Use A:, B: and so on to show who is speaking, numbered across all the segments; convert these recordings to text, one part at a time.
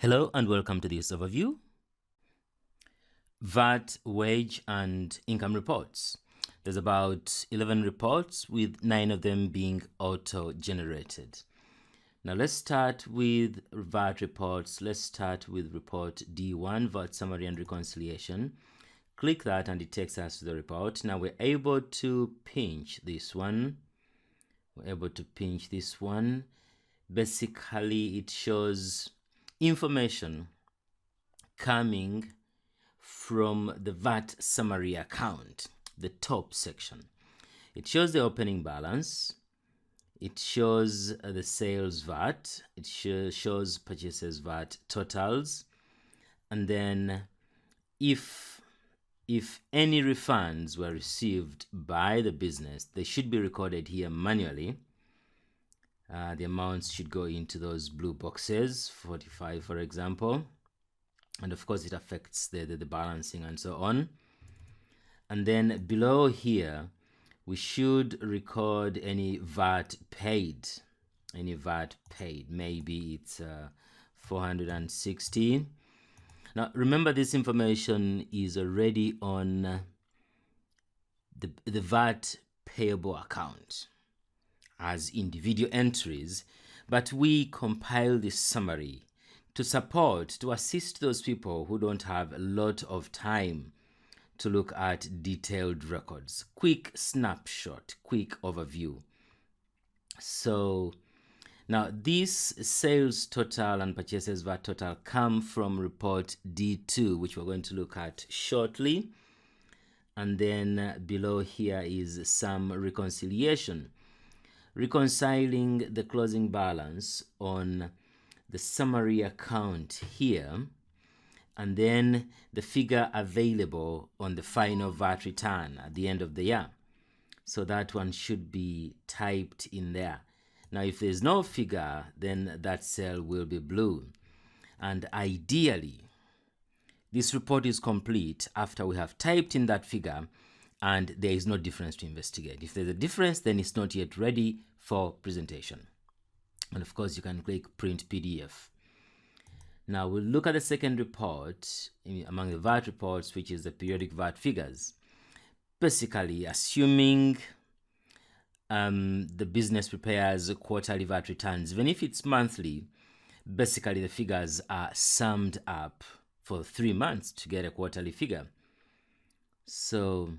A: Hello and welcome to this overview. VAT, wage and income reports. There's about 11 reports with 9 of them being auto-generated. Now let's start with VAT reports. Let's start with report D1, VAT summary and reconciliation. Click that and it takes us to the report. Now we're able to pinch this one. Basically it shows information coming from the VAT summary account, the top section. It shows the opening balance, it shows the sales VAT, it shows purchases VAT totals, and then if any refunds were received by the business, they should be recorded here manually. The amounts should go into those blue boxes, 45 for example, and of course it affects the balancing and so on. And then below here we should record any VAT paid, maybe it's 460. Now remember, this information is already on the VAT payable account as individual entries, but we compile this summary to assist those people who don't have a lot of time to look at detailed records. Quick snapshot, quick overview. So now this sales total and purchases VAT total come from report D2, which we're going to look at shortly. And then below here is some reconciliation, reconciling the closing balance on the summary account here, and then the figure available on the final VAT return at the end of the year. So that one should be typed in there. Now if there's no figure, then that cell will be blue. And ideally, this report is complete after we have typed in that figure and there is no difference to investigate. If there's a difference, then it's not yet ready for presentation. And of course, you can click print PDF. Now we'll look at the second report among the VAT reports, which is the periodic VAT figures. Basically, assuming the business prepares quarterly VAT returns, even if it's monthly, basically the figures are summed up for 3 months to get a quarterly figure. So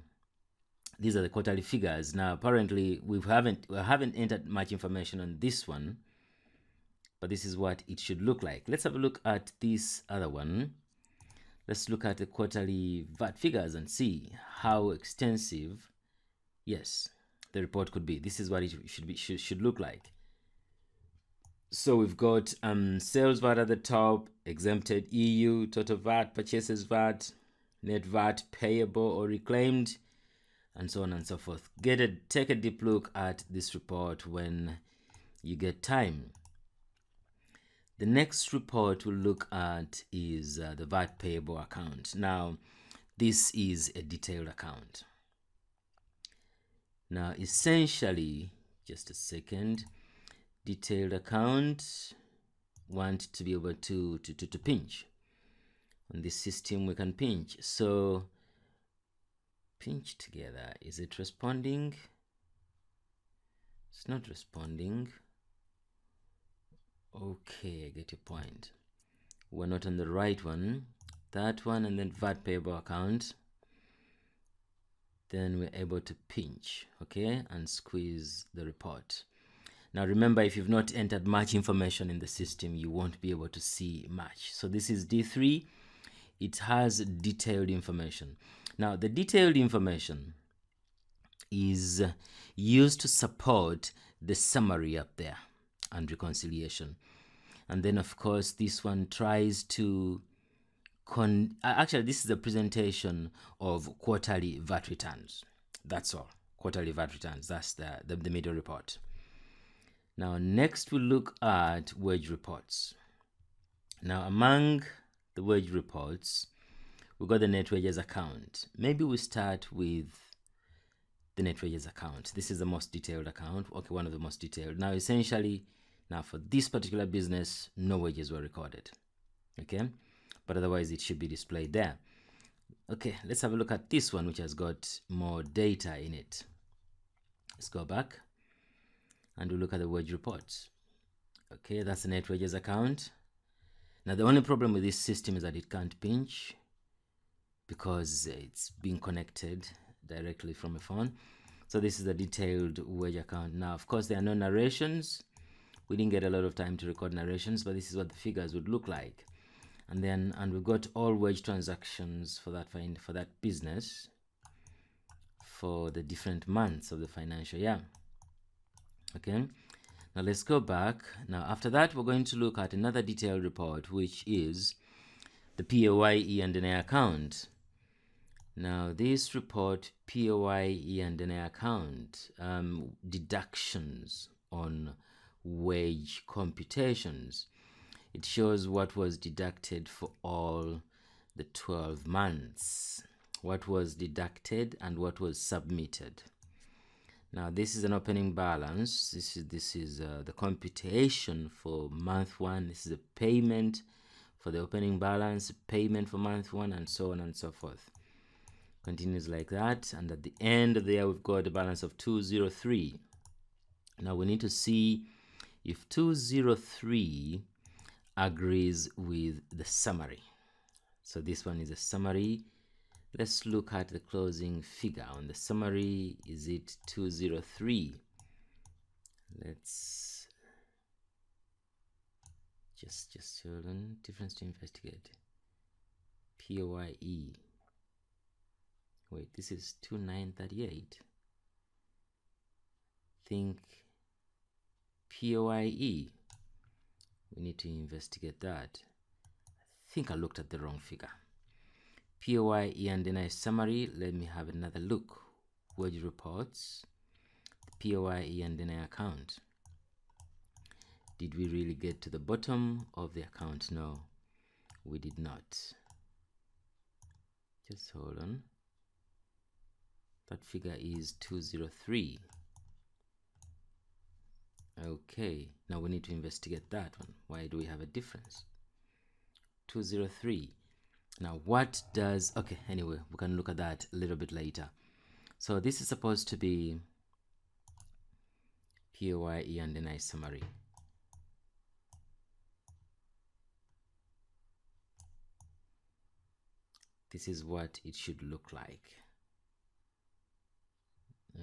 A: these are the quarterly figures. Now apparently we haven't entered much information on this one, but this is what it should look like. Let's have a look at this other one. Let's look at the quarterly VAT figures and see how extensive, yes, the report could be. This is what it should look like. So we've got sales VAT at the top, exempted EU, total VAT, purchases VAT, net VAT payable or reclaimed, and so on and so forth. Take a deep look at this report when you get time. The next report we'll look at is the VAT payable account. Now, this is a detailed account. Now, essentially, just a second, detailed account, want to be able to pinch. On this system, we can pinch. So, pinch together. Is it responding? It's not responding. Okay, I get your point. We're not on the right one. That one, and then VAT payable account. Then we're able to pinch, okay, and squeeze the report. Now remember, if you've not entered much information in the system, you won't be able to see much. So this is D3. It has detailed information. Now the detailed information is used to support the summary up there and reconciliation. And then of course this one tries to actually this is a presentation of quarterly VAT returns. That's all. Quarterly VAT returns. That's the middle report. Now next we'll look at wage reports. Now among the wage reports, we've got the net wages account. Maybe we start with the net wages account. This is the most detailed account. Okay, one of the most detailed. Now essentially, now for this particular business, no wages were recorded. Okay, but otherwise it should be displayed there. Okay, let's have a look at this one, which has got more data in it. Let's go back and we'll look at the wage report. Okay, that's the net wages account. Now the only problem with this system is that it can't pinch because it's being connected directly from a phone. So this is the detailed wage account. Now, of course, there are no narrations. We didn't get a lot of time to record narrations, but this is what the figures would look like. And we've got all wage transactions for that business for the different months of the financial year. Okay, now let's go back. Now after that, we're going to look at another detailed report, which is the PAYE and NA account. Now this report, PAYE and NA account, deductions on wage computations. It shows what was deducted for all the 12 months, what was deducted and what was submitted. Now this is an opening balance. This is the computation for month one. This is a payment for the opening balance, payment for month one, and so on and so forth. Continues like that, and at the end of the year we've got a balance of 203. Now we need to see if 203 agrees with the summary. So this one is a summary. Let's look at the closing figure on the summary. Is it 203? Let's just hold on. Difference to investigate. PAYE. Wait, this is 2938. Think PAYE. We need to investigate that. I think I looked at the wrong figure. PAYE and NI summary. Let me have another look. Wage reports. PAYE and NI account. Did we really get to the bottom of the account? No, we did not. Just hold on. That figure is 203. Okay, now we need to investigate that one. Why do we have a difference? 203. Now what does, okay, anyway, we can look at that a little bit later. So this is supposed to be PAYE and NI summary. This is what it should look like.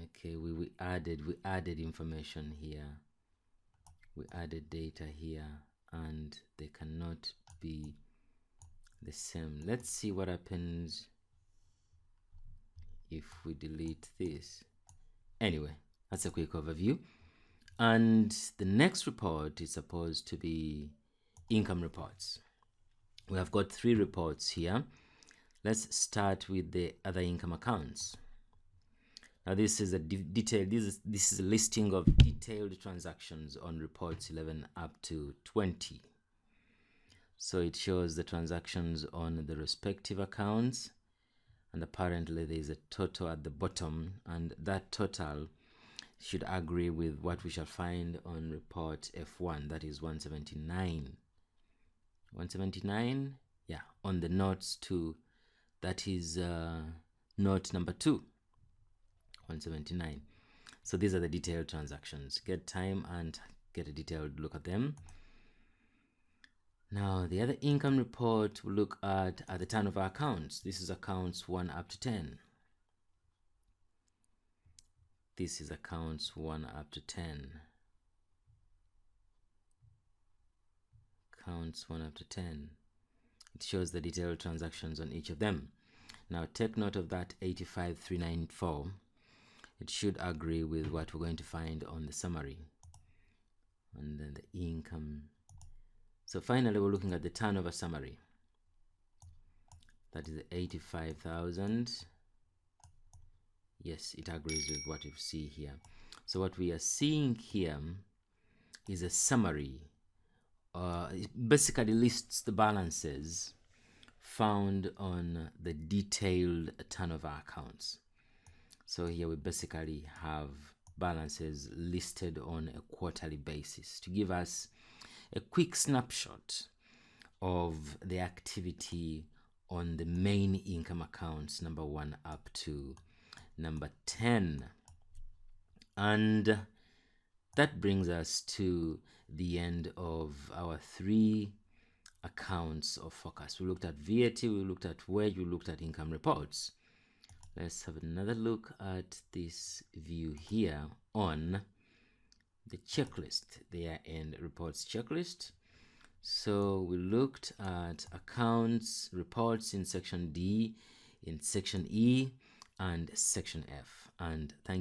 A: Okay, we added information here. We added data here, and they cannot be the same. Let's see what happens if we delete this. Anyway, that's a quick overview. And the next report is supposed to be income reports. We have got 3 reports here. Let's start with the other income accounts. Now this is a detailed, this is a listing of detailed transactions on reports 11 up to 20. So it shows the transactions on the respective accounts, and apparently there is a total at the bottom, and that total should agree with what we shall find on report F1, that is 179. 179, yeah, on the notes to, that is note number 2. 179. So these are the detailed transactions. Get time and get a detailed look at them. Now the other income report we'll look at are the turnover accounts. This is accounts 1 up to 10. This is accounts 1 up to 10. Accounts 1 up to 10. It shows the detailed transactions on each of them. Now take note of that 85394. It should agree with what we're going to find on the summary. And then the income. So finally, we're looking at the turnover summary. That is 85,000. Yes, it agrees with what you see here. So what we are seeing here is a summary. It basically lists the balances found on the detailed turnover accounts. So here we basically have balances listed on a quarterly basis to give us a quick snapshot of the activity on the main income accounts, number 1 up to number 10. And that brings us to the end of our 3 accounts of focus. We looked at VAT, we looked at wage, we looked at income reports. Let's have another look at this view here on the checklist, the year-end reports checklist. So we looked at accounts reports in section D, in section E, and section F. And thank